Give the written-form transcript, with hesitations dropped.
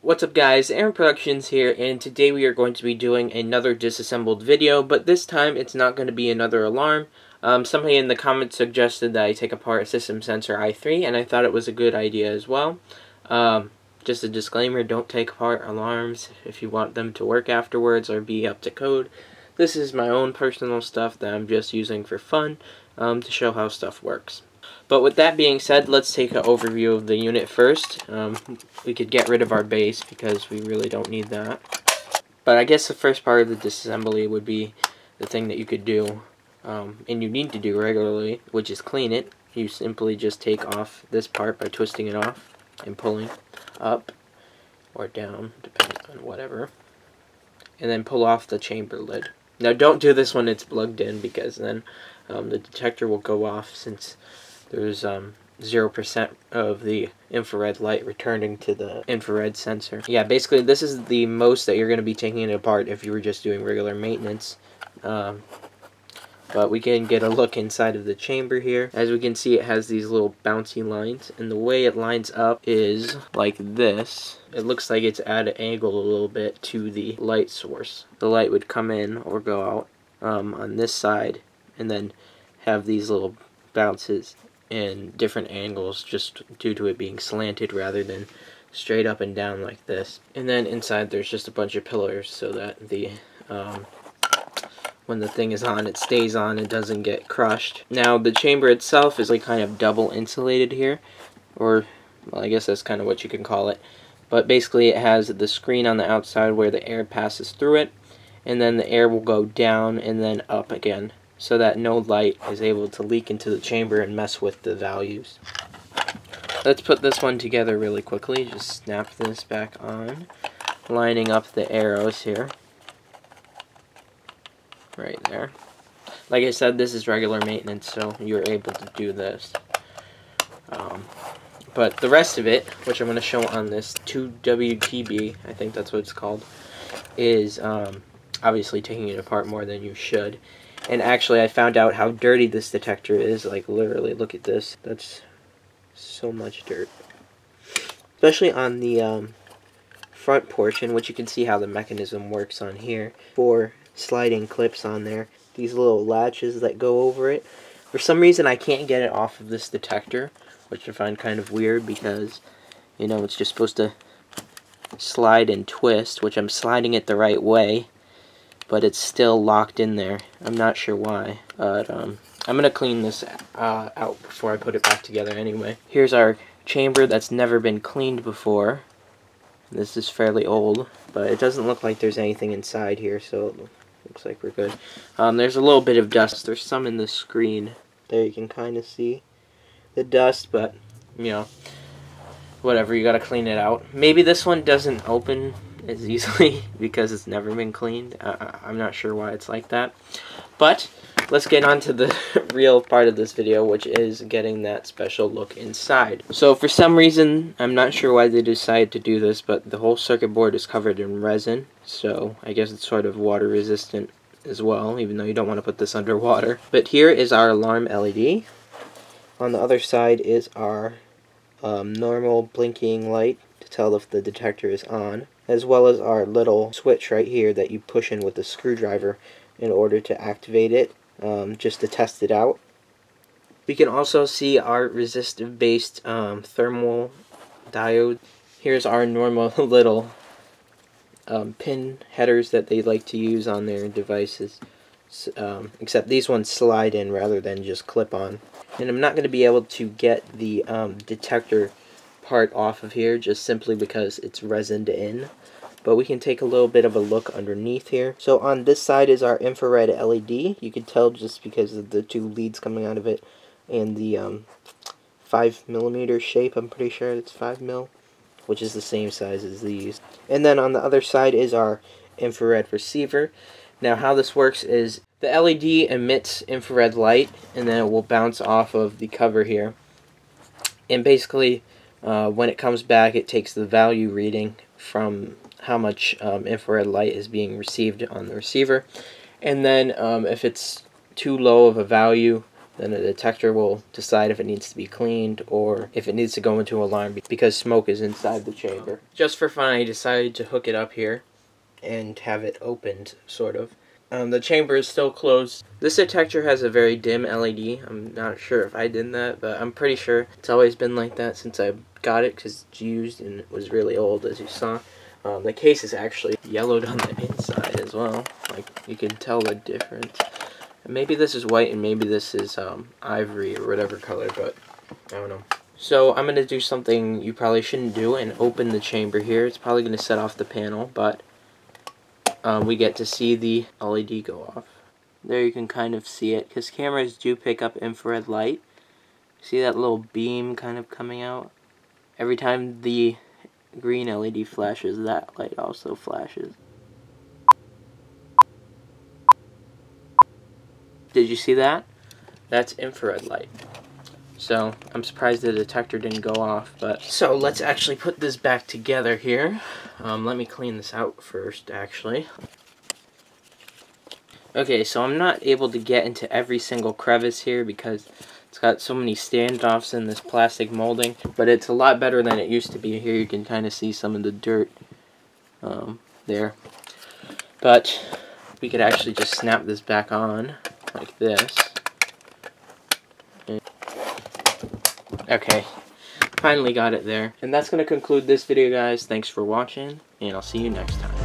What's up guys, Aaron Productions here, and today we are going to be doing another disassembled video, but this time it's not going to be another alarm. Somebody in the comments suggested that I take apart a system sensor i3, and I thought it was a good idea as well. Just a disclaimer, don't take apart alarms if you want them to work afterwards or be up to code. This is my own personal stuff that I'm just using for fun, to show how stuff works. But with that being said, let's take an overview of the unit first. We could get rid of our base because we really don't need that. But I guess the first part of the disassembly would be the thing that you could do, and you need to do regularly, which is clean it. You simply just take off this part by twisting it off and pulling up or down, depending on whatever. And then pull off the chamber lid. Now don't do this when it's plugged in, because then the detector will go off, since there's 0% of the infrared light returning to the infrared sensor. Yeah, basically this is the most that you're going to be taking it apart if you were just doing regular maintenance. But we can get a look inside of the chamber here. As we can see, it has these little bouncy lines, and the way it lines up is like this. It looks like it's at an angle a little bit to the light source. The light would come in or go out on this side, and then have these little bounces in different angles, just due to it being slanted rather than straight up and down like this. And then inside there's just a bunch of pillars so that the when the thing is on, it stays on, it doesn't get crushed. Now the chamber itself is like kind of double insulated here, or well, I guess that's kind of what you can call it. But basically it has the screen on the outside where the air passes through it, and then the air will go down and then up again, so that no light is able to leak into the chamber and mess with the values. Let's put this one together really quickly. Just snap this back on, lining up the arrows here. Right there. Like I said, this is regular maintenance, so you're able to do this. But the rest of it, which I'm going to show on this 2WTB, I think that's what it's called, is obviously taking it apart more than you should. And actually, I found out how dirty this detector is. Like, literally, look at this. That's so much dirt. Especially on the front portion, which you can see how the mechanism works on here. 4 sliding clips on there. These little latches that go over it. For some reason, I can't get it off of this detector, which I find kind of weird because, you know, it's just supposed to slide and twist, which I'm sliding it the right way, but it's still locked in there. I'm not sure why, but I'm gonna clean this out before I put it back together anyway. Here's our chamber that's never been cleaned before. This is fairly old, but it doesn't look like there's anything inside here, so it looks like we're good. There's a little bit of dust. There's some in the screen. There you can kind of see the dust, but, you know, whatever, you gotta clean it out. Maybe this one doesn't open as easily because it's never been cleaned. I'm not sure why it's like that. But let's get on to the real part of this video, which is getting that special look inside. So for some reason, I'm not sure why they decided to do this, but the whole circuit board is covered in resin, so I guess it's sort of water resistant as well, even though you don't want to put this underwater. But here is our alarm LED. On the other side is our normal blinking light to tell if the detector is on, as well as our little switch right here that you push in with a screwdriver in order to activate it, just to test it out. We can also see our resistive based thermal diode. Here's our normal little pin headers that they like to use on their devices, except these ones slide in rather than just clip on. And I'm not going to be able to get the detector part off of here just simply because it's resined in, but we can take a little bit of a look underneath here. So on this side is our infrared LED. You can tell just because of the 2 leads coming out of it and the 5mm shape. I'm pretty sure it's 5mm, which is the same size as these. And then on the other side is our infrared receiver. Now how this works is the LED emits infrared light, and then it will bounce off of the cover here. And basically, when it comes back, it takes the value reading from how much infrared light is being received on the receiver. And then if it's too low of a value, Then the detector will decide if it needs to be cleaned or if it needs to go into alarm because smoke is inside the chamber. Just for fun, I decided to hook it up here and have it opened, sort of. The chamber is still closed. This detector has a very dim LED. I'm not sure if I did that, but I'm pretty sure it's always been like that since I got it because it's used and it was really old, as you saw. The case is actually yellowed on the inside as well. Like, you can tell the difference. Maybe this is white and maybe this is ivory or whatever color, but I don't know. So I'm going to do something you probably shouldn't do and open the chamber here. It's probably going to set off the panel, but we get to see the LED go off. There you can kind of see it, because cameras do pick up infrared light. See that little beam kind of coming out? Every time the green LED flashes, that light also flashes. Did you see that? That's infrared light. So I'm surprised the detector didn't go off. But so let's actually put this back together here. Let me clean this out first, actually. Okay, so I'm not able to get into every single crevice here because it's got so many standoffs in this plastic molding, but it's a lot better than it used to be. Here you can kind of see some of the dirt there. But we could actually just snap this back on like this. Okay, finally got it there. And that's going to conclude this video, guys. Thanks for watching, and I'll see you next time.